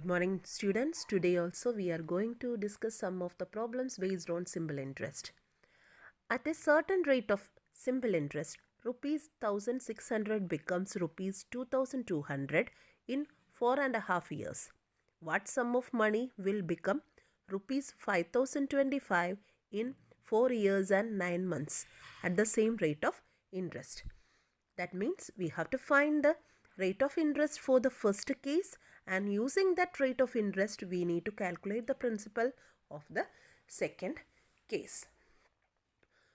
morning students. Today also we are going to discuss some of the problems based on simple interest. At a certain rate of simple interest, rupees 1600 becomes rupees 2200 in 4.5 years. What sum of money will become rupees 5025 in 4 years and 9 months at the same rate of interest? That means we have to find the rate of interest for the first case, and using that rate of interest we need to calculate the principal of the second case.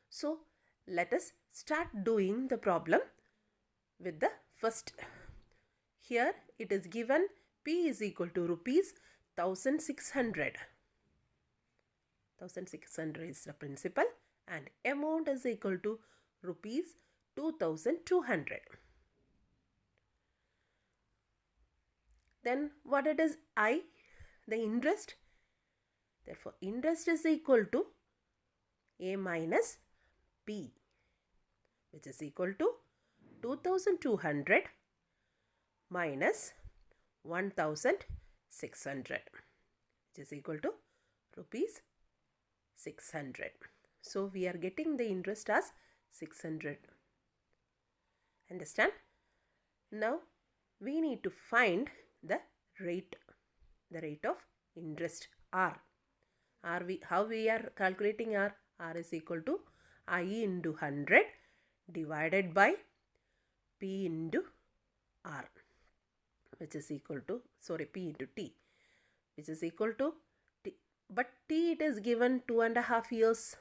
So let us start doing the problem with the first. Here it is given P is equal to rupees 1600. 1600 is the principal and amount is equal to rupees 2200. Then what it is I? The interest. Therefore, interest is equal to A minus B, which is equal to 2200 minus 1600, which is equal to rupees 600. So, we are getting the interest as 600. Understand? Now, we need to find the rate of interest R. How we are calculating R? R is equal to I into 100 divided by P into R, which is equal to, P into T, which is equal to T. But T it is given 2.5 years.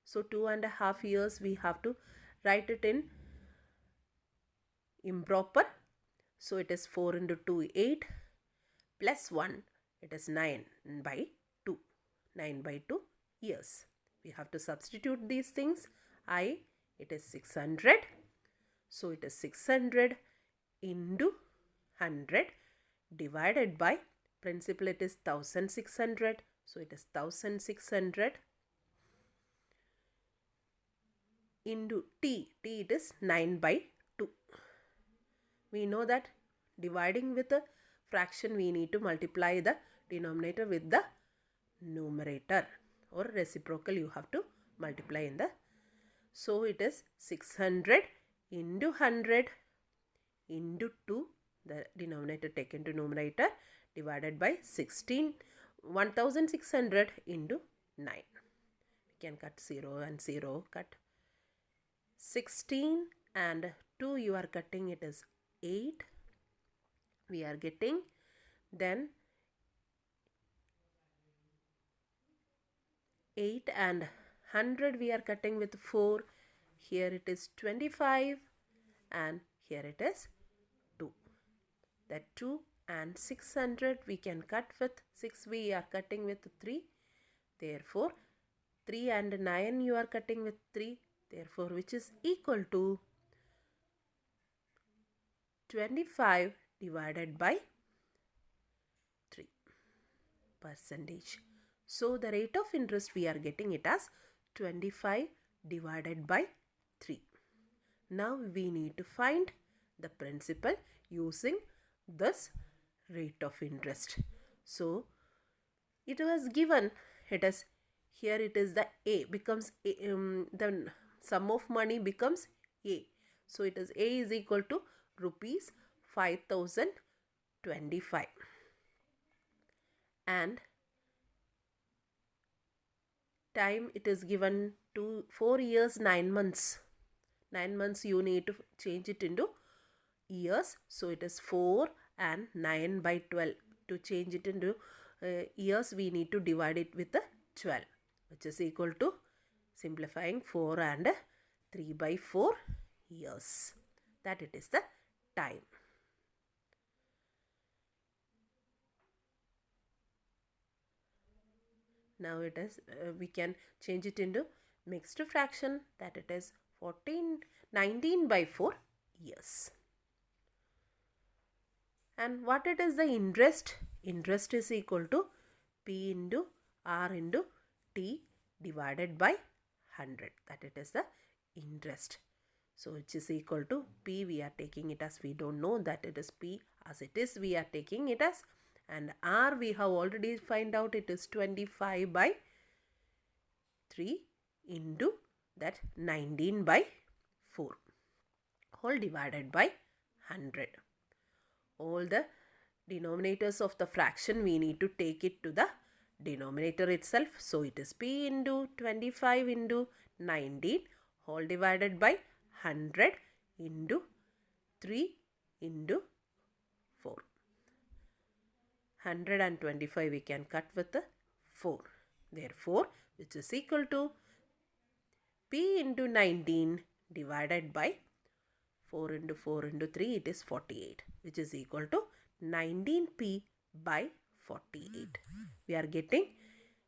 So 2.5 years we have to write it in improper. So it is 4 into 2, 8 plus 1, it is 9 by 2. 9 by 2 years. We have to substitute these things. I, it is 600. So it is 600 into 100 divided by principal, it is 1600. So it is 1600 into T. T it is 9 by 2. We know that dividing with a fraction we need to multiply the denominator with the numerator, or reciprocal you have to multiply in the. So it is 600 into 100 into 2, the denominator taken to numerator, divided by 1600 into 9. We can cut 0 and 0, cut 16 and 2 you are cutting, it is 8 we are getting. Then 8 and 100 we are cutting with 4. Here it is 25 and here it is 2. That 2 and 600 we can cut with 6, we are cutting with 3. Therefore 3 and 9 you are cutting with 3. Therefore which is equal to 25 divided by 3 percentage. So the rate of interest we are getting it as 25 divided by 3. Now we need to find the principal using this rate of interest. So it was given, it is here, it is the A becomes A, the sum of money becomes A. So it is A is equal to rupees 5025 and time it is given to 4 years 9 months. 9 months you need to change it into years. So it is 4 and 9 by 12. To change it into years we need to divide it with the 12, which is equal to, simplifying, 4 and 3 by 4 years. That it is the time. Now it is, we can change it into mixed fraction, that it is 19 by 4 years. And what it is the interest? Interest is equal to P into R into T divided by 100. That it is the interest. So which is equal to P, we are taking it as, we don't know that it is P, as it is we are taking it as And R we have already find out, it is 25 by 3 into that 19 by 4 whole divided by 100. All the denominators of the fraction we need to take it to the denominator itself. So it is P into 25 into 19 whole divided by 100 into 3 into 4. 125 we can cut with the 4. Therefore, which is equal to P into 19 divided by 4 into 4 into 3, it is 48, which is equal to 19P by 48. We are getting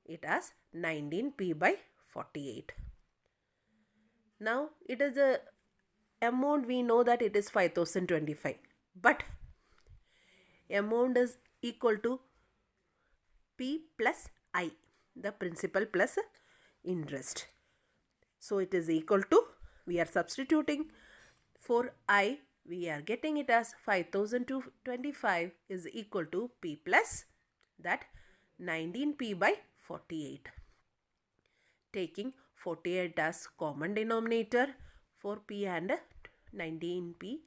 it as 19P by 48. Now, it is a amount, we know that it is 5025, but amount is equal to P plus I, the principal plus interest. So it is equal to, we are substituting for I, we are getting it as 5025 is equal to P plus that 19P by 48. Taking 48 as common denominator for P and 19P.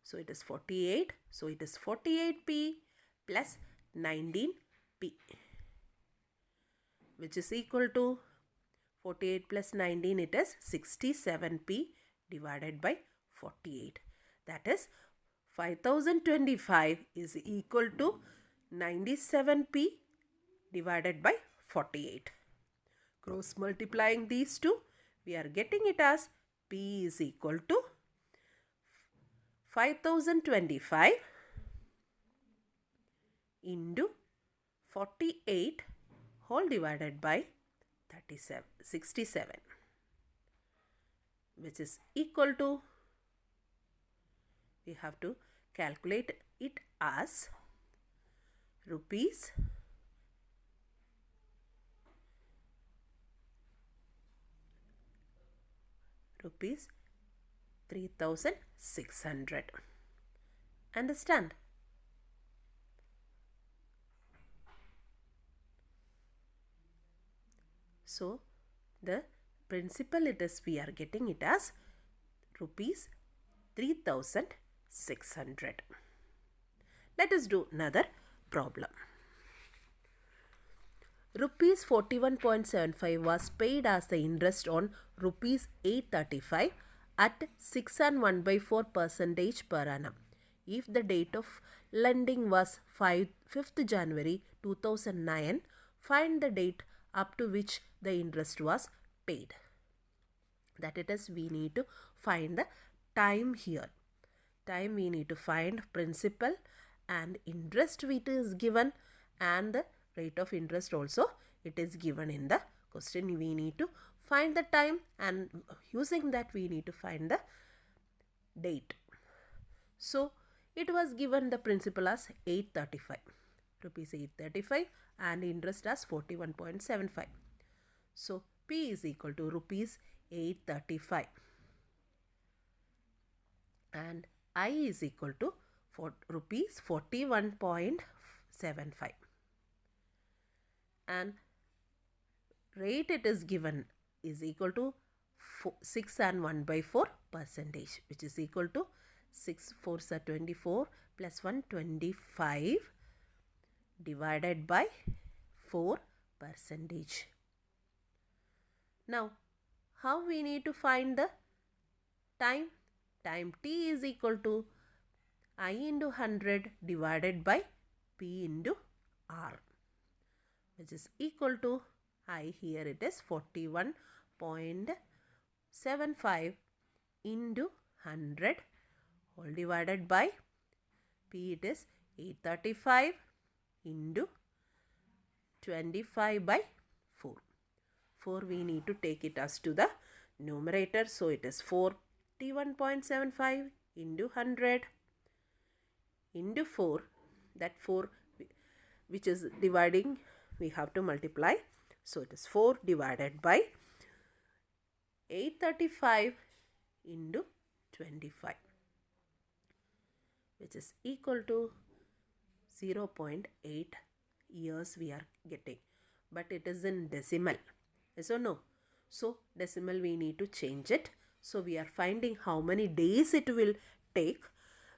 So it is 48. So it is 48P plus 19P, which is equal to 48 plus 19, it is 67P divided by 48. That is 5025 is equal to 97P divided by 48. Cross multiplying these two, we are getting it as P is equal to 5025 into 48 whole divided by 67, which is equal to, we have to calculate it as rupees 3,600. Understand? So, the principal it is, we are getting it as rupees 3,600. Let us do another problem. Rupees 41.75 was paid as the interest on rupees 835 at 6 and 1/4% per annum. If the date of lending was 5th January 2009, find the date up to which the interest was paid. That it is, we need to find the time here. Time we need to find principal and interest which is given, and the rate of interest also it is given in the question. We need to find the time, and using that we need to find the date. So it was given the principal as 835, rupees 835, and interest as 41.75. So P is equal to rupees 835 and I is equal to rupees 41.75, and rate it is given is equal to 6 and 1/4%, which is equal to 6 4s are 24 plus 1 25 divided by 4%. Now, how we need to find the time? Time T is equal to I into 100 divided by P into R, which is equal to I, here it is 41.75 into 100 whole divided by P, it is 835 into 25 by 4. 4 we need to take it as to the numerator. So it is 41.75 into 100 into 4. That 4 which is dividing, we have to multiply. So it is 4 divided by 835 into 25, which is equal to 0.8 years we are getting, but it is in decimal. Yes or no? So decimal we need to change it. So we are finding how many days it will take.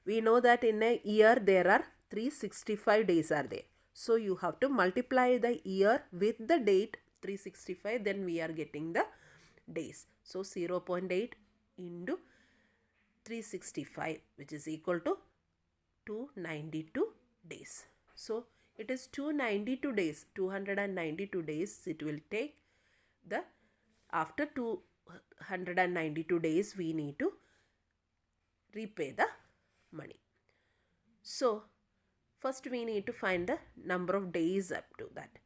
We know that in a year there are 365 days are there. So you have to multiply the year with the date 365, then we are getting the days. So 0.8 into 365, which is equal to 292 days. So it is 292 days, 292 days it will take. The after 292 days we need to repay the money. So first we need to find the number of days up to that.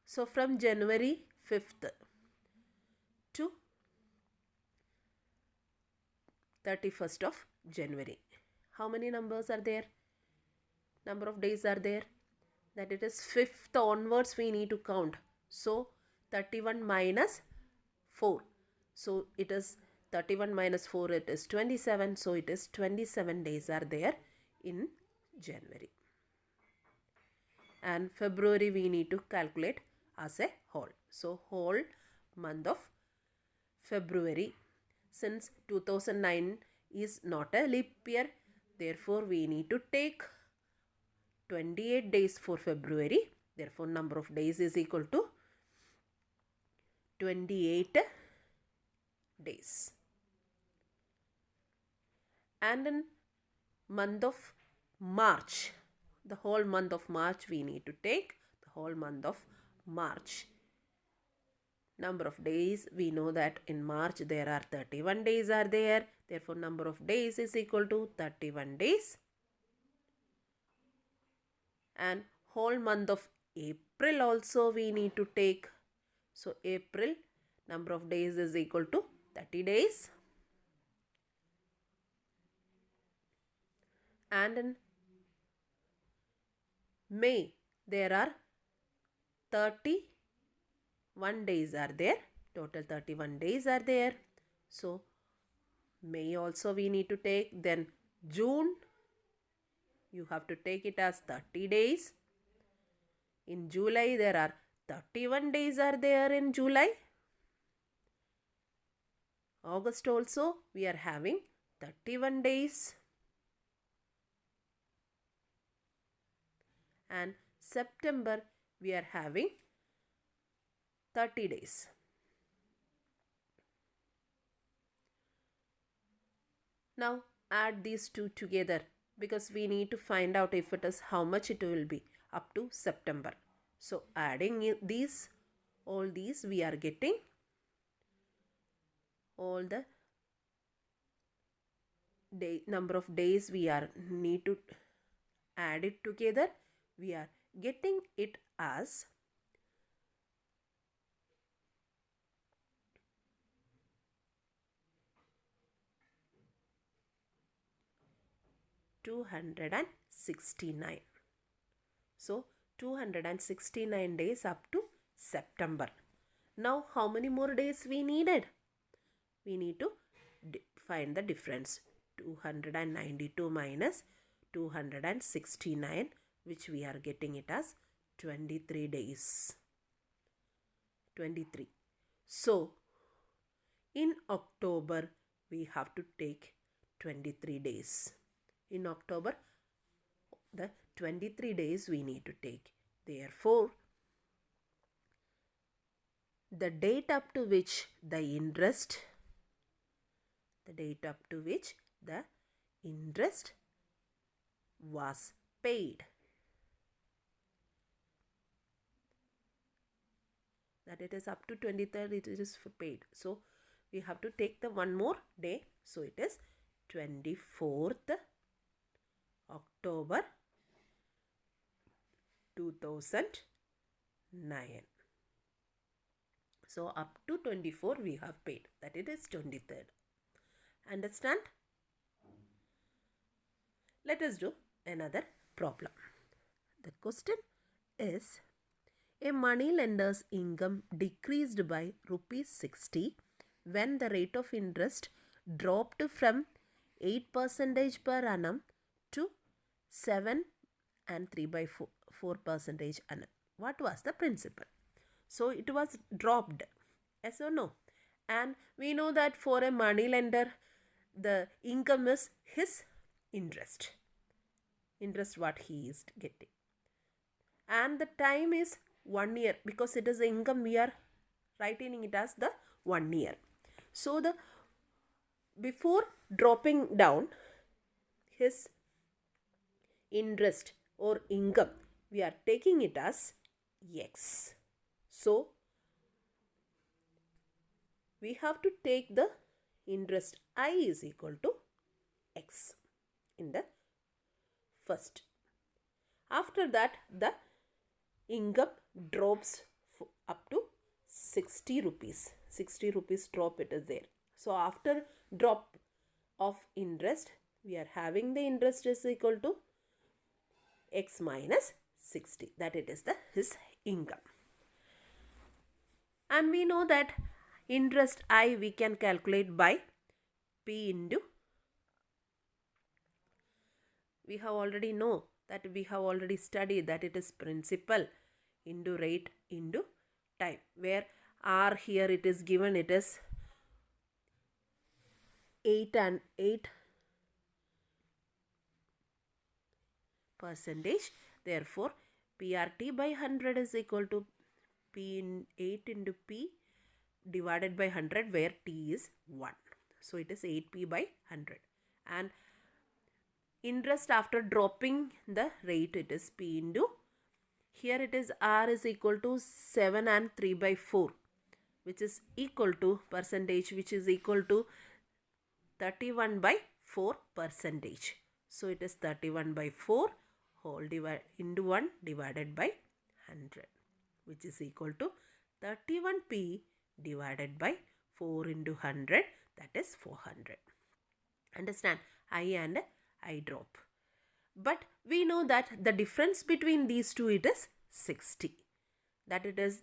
So from January 5th to 31st of January, how many numbers are there? Number of days are there? That it is 5th onwards we need to count. So 31 minus 4. So it is 31 minus 4, it is 27. So it is 27 days are there in January. And February we need to calculate as a whole. So whole month of February, since 2009 is not a leap year, therefore we need to take 28 days for February. Therefore number of days is equal to 28 days. And in month of March, the whole month of March we need to take the whole month of March. Number of days, we know that in March there are 31 days are there. Therefore number of days is equal to 31 days. And whole month of April also we need to take. So April number of days is equal to 30 days. And in May there are 31 days are there. Total 31 days are there. So May also we need to take. Then June, you have to take it as 30 days. In July there are 31 days are there in July. August also we are having 31 days. And September we are having 30 days. Now add these two together, because we need to find out if it is how much it will be up to September. So adding these, all these, we are getting all the number of days we are need to add it together. We are getting it as 269. So 269 days up to September. Now how many more days we needed? We need to find the difference. 292 minus 269, which we are getting it as 23 days. 23. So in October we have to take 23 days. In October the 23 days we need to take. Therefore the date up to which the interest was paid, that it is up to 23rd, it is paid. So we have to take the one more day. So it is 24th October 2009. So up to 24 we have paid, that it is 23rd. Understand? Let us do another problem. The question is, a money lender's income decreased by rupees 60 when the rate of interest dropped from 8% per annum to 7 and 3 by 4 percentage annum. What was the principal? So it was dropped. Yes or no? And we know that for a money lender, the income is his interest. Interest what he is getting. And the time is 1 year, because it is the income, we are writing it as the 1 year. So the before dropping down his interest or income, we are taking it as X. So we have to take the interest I is equal to X in the first. After that, the income drops up to 60 rupees. 60 rupees drop it is there. So after drop of interest, we are having the interest is equal to X minus 60. That it is his income. And we know that interest I we can calculate by P into, we have already know that we have already studied that it is principal into rate into time, where R here it is given, it is 8 percentage. Therefore, PRT by 100 is equal to P in 8 into P divided by 100, where T is 1. So it is 8P by 100. And interest after dropping the rate, it is P into, here it is R is equal to 7 and 3 by 4, which is equal to percentage, which is equal to 31 by 4 percentage. So it is 31 by 4 whole into 1 divided by 100, which is equal to 31P divided by 4 into 100, that is 400. Understand? I and I drop. But we know that the difference between these two, it is 60. That it is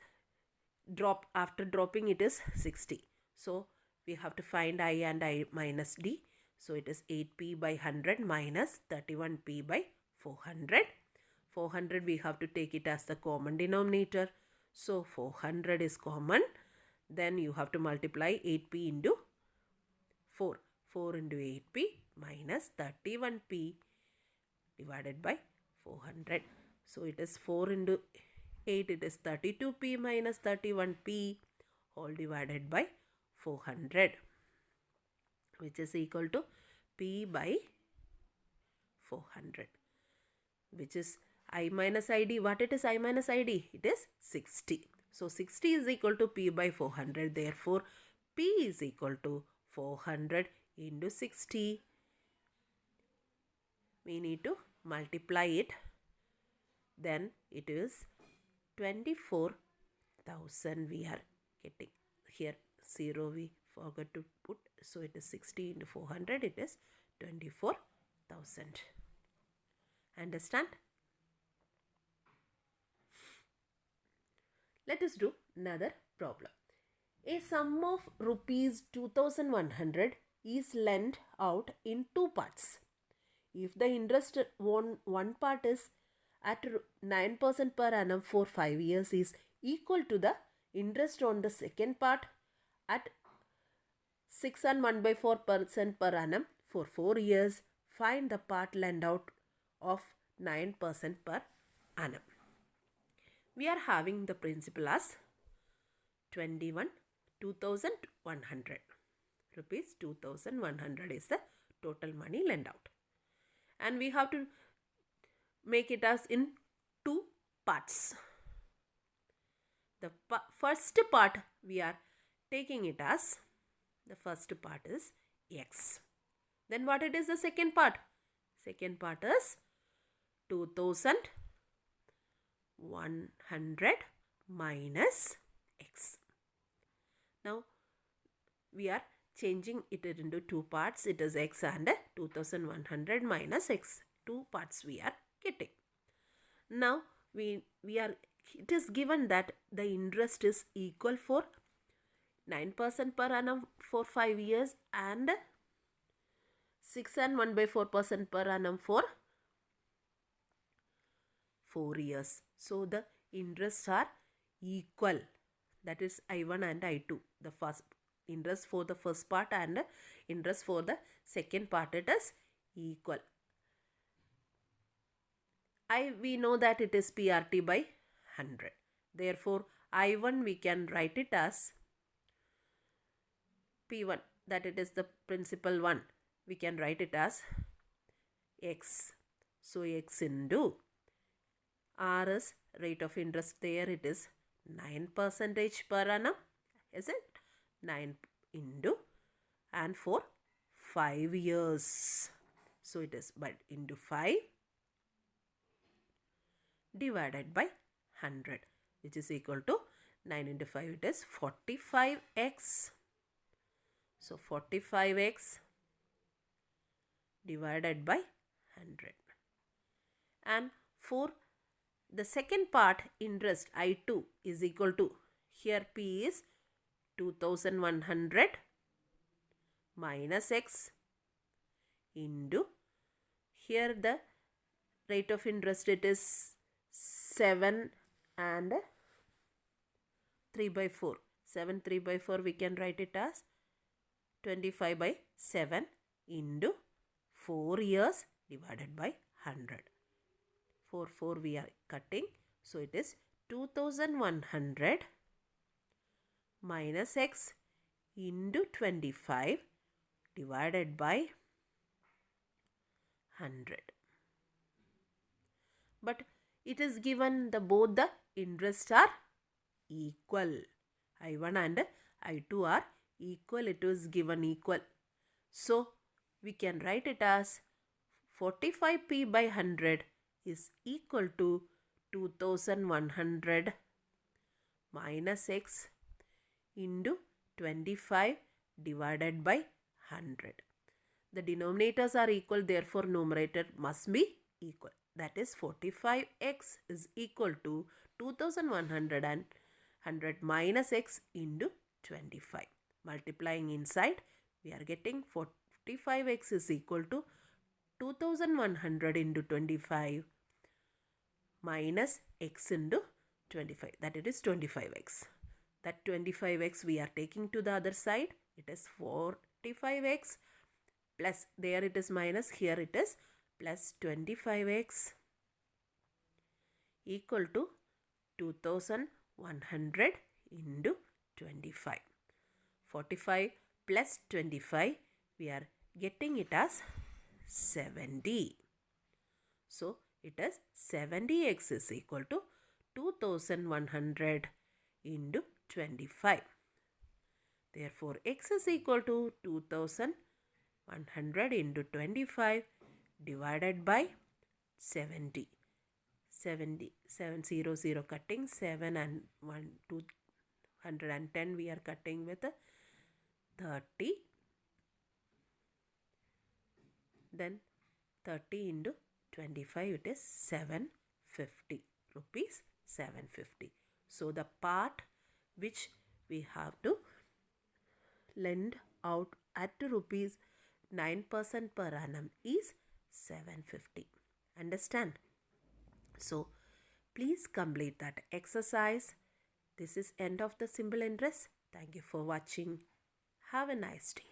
drop, after dropping it is 60. So we have to find I and I minus D. So it is 8P by 100 minus 31P by 400. 400 we have to take it as the common denominator. So 400 is common. Then you have to multiply 8P into 4. 4 into 8P minus 31P divided by 400. So it is 4 into 8, it is 32P minus 31P whole divided by 400, which is equal to P by 400, which is I minus ID. What it is I minus ID? It is 60. So 60 is equal to P by 400. Therefore, P is equal to 400 into 60. We need to multiply it. Then it is 24,000 we are getting. Here 0 we forgot to put. So it is 60 into 400. It is 24,000. Understand? Let us do another problem. A sum of rupees 2,100 is lent out in two parts. If the interest on one part is at 9% per annum for 5 years is equal to the interest on the second part at 6 and 1 by 4% per annum for 4 years, find the part lent out of 9% per annum. We are having the principal as 2,100 rupees. 2,100 is the total money lent out. And we have to make it as in two parts. The first part we are taking it as, the first part is X. Then what it is the second part? Second part is 2,100 minus X. Now we are changing it into two parts. It is X and 2,100 minus X. Two parts we are getting. Now we are, it is given that the interest is equal for 9% per annum for 5 years and 6 and 1 by 4% per annum for 4 years. So the interests are equal. That is I1 and I2. The first interest for the first part and interest for the second part, it is equal. We know that it is PRT by 100. Therefore, I1 we can write it as P1, that it is the principal one. We can write it as X. So, X into R is rate of interest, there it is 9% per annum. Is it? 9 into, and for 5 years. So, it is but into 5 divided by 100, which is equal to 9 into 5, it is 45x. So 45x divided by 100. And for the second part, interest I2 is equal to, here P is 2100 minus x into, here the rate of interest, it is 7 and 3 by 4. 7 3 by 4 we can write it as 25 by 7 into 4 years divided by 100. 4 we are cutting. So it is 2100 minus x into 25 divided by 100. But it is given both the interests are equal. I1 and I2 are equal. It is given equal. So we can write it as 45p by 100 is equal to 2100 minus x into 25 divided by 100. The denominators are equal, therefore numerator must be equal. That is 45x is equal to 2100 and 100 minus x into 25. Multiplying inside, we are getting 45x is equal to 2100 into 25 minus x into 25. That it is 25x. That 25x we are taking to the other side. It is 45x plus, there it is minus, here it is plus 25x equal to 2100 into 25. 45 plus 25, we are getting it as 70. So it is 70x is equal to 2100 into 25. Therefore, x is equal to 2100 into 25 divided by 70. 700 cutting, 7 and 1, 210 we are cutting with 30. Then 30 into 25, it is 750 rupees, 750. So the part which we have to lend out at rupees 9% per annum is 750. Understand? So please complete that exercise. This is end of the simple interest. Thank you for watching. Have a nice day.